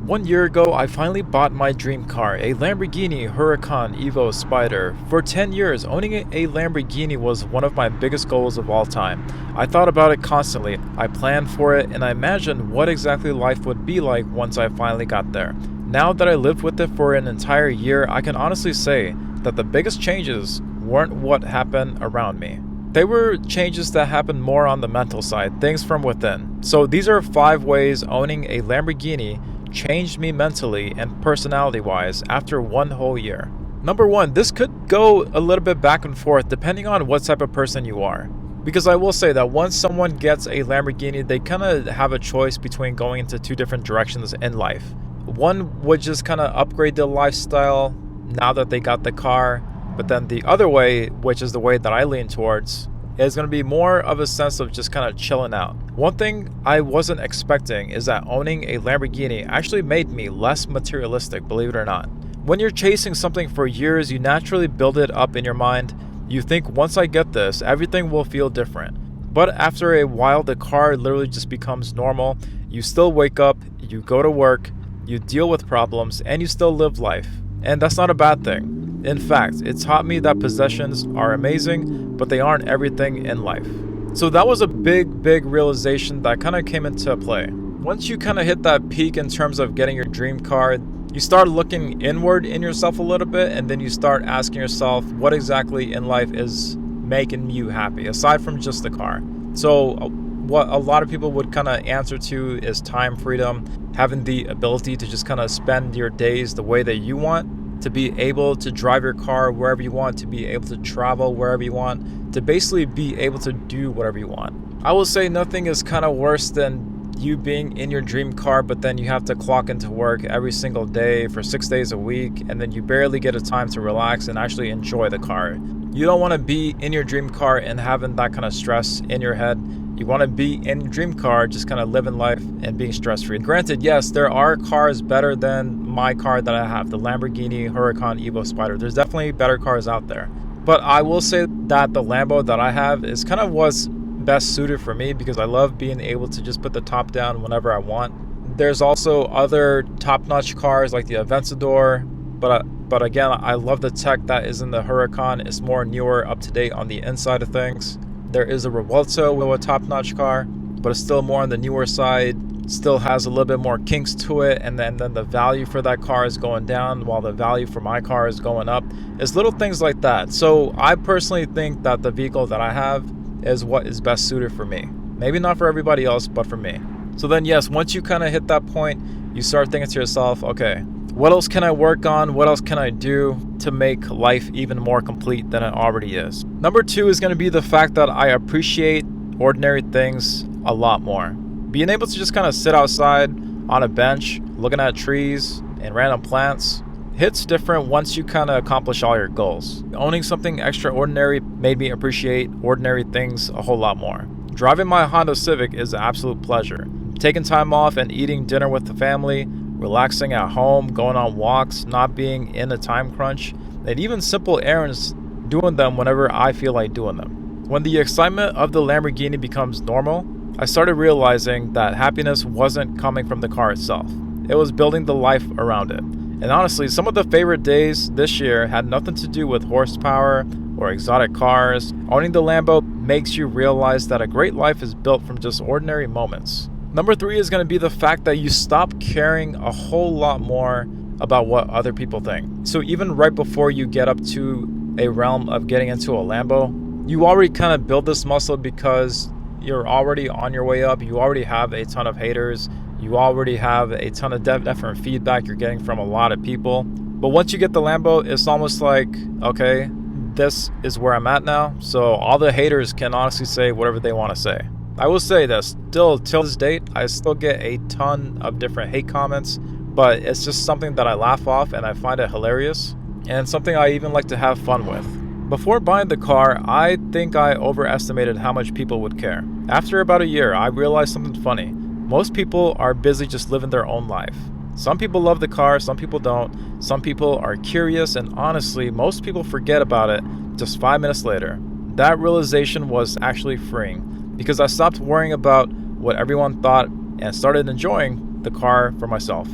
1 year ago, I finally bought my dream car, a Lamborghini Huracán EVO Spyder. For 10 years, owning a Lamborghini was one of my biggest goals of all time. I thought about it constantly, I planned for it, and I imagined what exactly life would be like once I finally got there. Now that I lived with it for an entire year, I can honestly say that the biggest changes weren't what happened around me. They were changes that happened more on the mental side, things from within. So these are 5 ways owning a Lamborghini changed me mentally and personality-wise after 1 whole year. Number 1, this could go a little bit back and forth depending on what type of person you are. Because I will say that once someone gets a Lamborghini, they kind of have a choice between going into 2 different directions in life. One would just kind of upgrade their lifestyle now that they got the car, but then the other way, which is the way that I lean towards, is going to be more of a sense of just kind of chilling out. One thing I wasn't expecting is that owning a Lamborghini actually made me less materialistic, believe it or not. When you're chasing something for years, you naturally build it up in your mind. You think, once I get this, everything will feel different. But after a while, the car literally just becomes normal. You still wake up, you go to work, you deal with problems, and you still live life. And that's not a bad thing. In fact, it taught me that possessions are amazing, but they aren't everything in life. So that was a big realization that kind of came into play. Once you kind of hit that peak in terms of getting your dream car, you start looking inward in yourself a little bit, and then you start asking yourself what exactly in life is making you happy, aside from just the car. So what a lot of people would kind of answer to is time freedom, having the ability to just kind of spend your days the way that you want, to be able to drive your car wherever you want, to be able to travel wherever you want, to basically be able to do whatever you want. I will say nothing is kind of worse than you being in your dream car, but then you have to clock into work every single day for 6 days a week, and then you barely get a time to relax and actually enjoy the car. You don't want to be in your dream car and having that kind of stress in your head. You want to be in your dream car, just kind of living life and being stress-free. Granted, yes, there are cars better than my car that I have, the Lamborghini Huracán EVO Spyder. There's definitely better cars out there. But I will say that the Lambo that I have is kind of what's best suited for me, because I love being able to just put the top down whenever I want. There's also other top-notch cars like the Aventador, but again, I love the tech that is in the Huracan. It's more newer, up-to-date on the inside of things. There is a Revuelto with a top-notch car, but it's still more on the newer side. Still has a little bit more kinks to it, and then the value for that car is going down while the value for my car is going up. It's little things like that. So I personally think that the vehicle that I have is what is best suited for me. Maybe not for everybody else, but for me. So then yes, once you kind of hit that point, you start thinking to yourself, okay, what else can I work on? What else can I do to make life even more complete than it already is? Number 2 is going to be the fact that I appreciate ordinary things a lot more. Being able to just kind of sit outside on a bench, looking at trees and random plants, hits different once you kind of accomplish all your goals. Owning something extraordinary made me appreciate ordinary things a whole lot more. Driving my Honda Civic is an absolute pleasure. Taking time off and eating dinner with the family, relaxing at home, going on walks, not being in a time crunch, and even simple errands, doing them whenever I feel like doing them. When the excitement of the Lamborghini becomes normal, I started realizing that happiness wasn't coming from the car itself. It was building the life around it. And honestly, some of the favorite days this year had nothing to do with horsepower or exotic cars. Owning the Lambo makes you realize that a great life is built from just ordinary moments. Number 3 is going to be the fact that you stop caring a whole lot more about what other people think. So even right before you get up to a realm of getting into a Lambo, you already kind of build this muscle because you're already on your way up. You already have a ton of haters. You already have a ton of different feedback you're getting from a lot of people. But once you get the Lambo, it's almost like, okay, this is where I'm at now. So all the haters can honestly say whatever they want to say. I will say that still, till this date, I still get a ton of different hate comments, but it's just something that I laugh off and I find it hilarious, and something I even like to have fun with. Before buying the car, I think I overestimated how much people would care. After about a year, I realized something funny. Most people are busy just living their own life. Some people love the car, some people don't. Some people are curious, and honestly, most people forget about it just 5 minutes later. That realization was actually freeing, because I stopped worrying about what everyone thought and started enjoying the car for myself.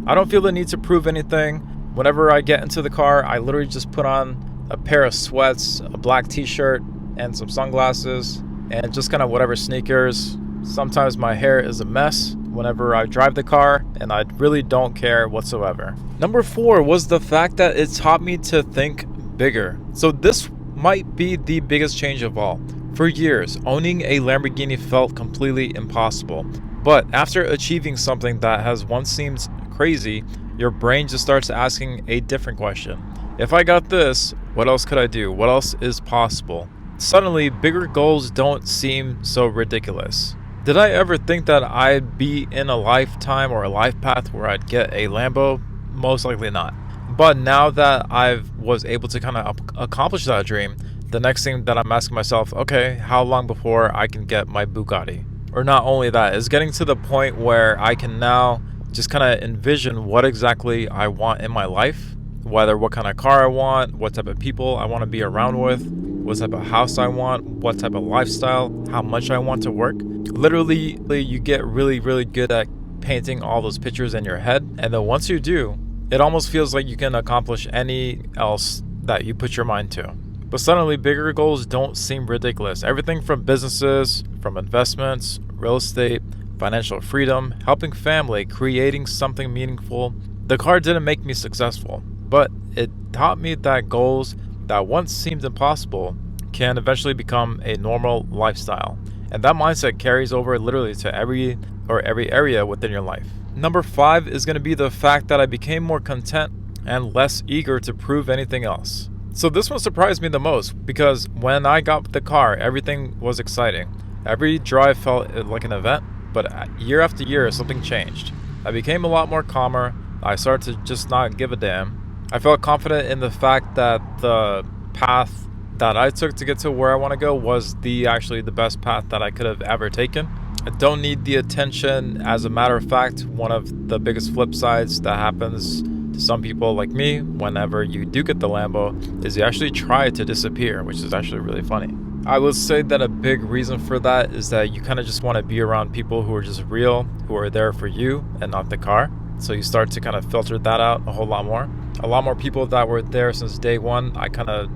I don't feel the need to prove anything. Whenever I get into the car, I literally just put on a pair of sweats, a black t-shirt, and some sunglasses, and just kind of whatever sneakers. Sometimes my hair is a mess whenever I drive the car, and I really don't care whatsoever. Number 4 was the fact that it taught me to think bigger. So this might be the biggest change of all. For years, owning a Lamborghini felt completely impossible. But after achieving something that has once seemed crazy, your brain just starts asking a different question. If I got this, what else could I do? What else is possible? Suddenly, bigger goals don't seem so ridiculous. Did I ever think that I'd be in a lifetime or a life path where I'd get a Lambo? Most likely not. But now that I was able to kind of accomplish that dream, the next thing that I'm asking myself, okay, how long before I can get my Bugatti? Or not only that, is getting to the point where I can now just kind of envision what exactly I want in my life, whether what kind of car I want, what type of people I want to be around with, what type of house I want, what type of lifestyle, how much I want to work. Literally, you get really, really good at painting all those pictures in your head. And then once you do, it almost feels like you can accomplish any else that you put your mind to. But suddenly, bigger goals don't seem ridiculous. Everything from businesses, from investments, real estate, financial freedom, helping family, creating something meaningful. The car didn't make me successful, but it taught me that goals that once seemed impossible can eventually become a normal lifestyle. And that mindset carries over literally to every area within your life. Number 5 is going to be the fact that I became more content and less eager to prove anything else. So this one surprised me the most because when I got the car, everything was exciting. Every drive felt like an event, but year after year, something changed. I became a lot more calmer. I started to just not give a damn. I felt confident in the fact that the path that I took to get to where I want to go was actually the best path that I could have ever taken. I don't need the attention. As a matter of fact, one of the biggest flip sides that happens to some people like me whenever you do get the Lambo is you actually try to disappear, which is actually really funny. I would say that a big reason for that is that you kind of just want to be around people who are just real, who are there for you and not the car. So you start to kind of filter that out a whole lot more. A lot more people that were there since day one, I kind of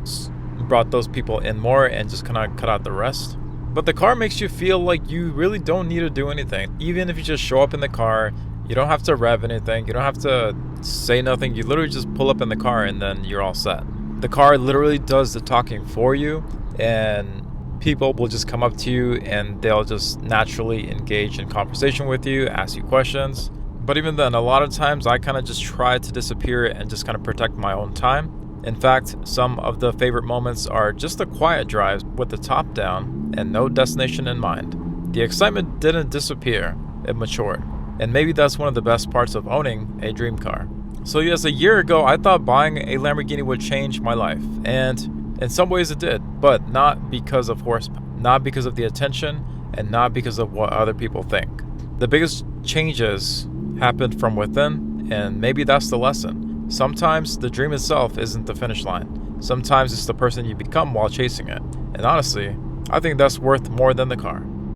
brought those people in more and just kind of cut out the rest. But the car makes you feel like you really don't need to do anything. Even if you just show up in the car, you don't have to rev anything. You don't have to say nothing. You literally just pull up in the car and then you're all set. The car literally does the talking for you, and people will just come up to you and they'll just naturally engage in conversation with you, ask you questions. But even then, a lot of times I kind of just try to disappear and just kind of protect my own time. In fact, some of the favorite moments are just the quiet drives with the top down and no destination in mind. The excitement didn't disappear, it matured. And maybe that's one of the best parts of owning a dream car. So yes, a year ago, I thought buying a Lamborghini would change my life. And in some ways it did, but not because of horsepower, not because of the attention, and not because of what other people think. The biggest changes happened from within, and maybe that's the lesson. Sometimes the dream itself isn't the finish line. Sometimes it's the person you become while chasing it. And honestly, I think that's worth more than the car.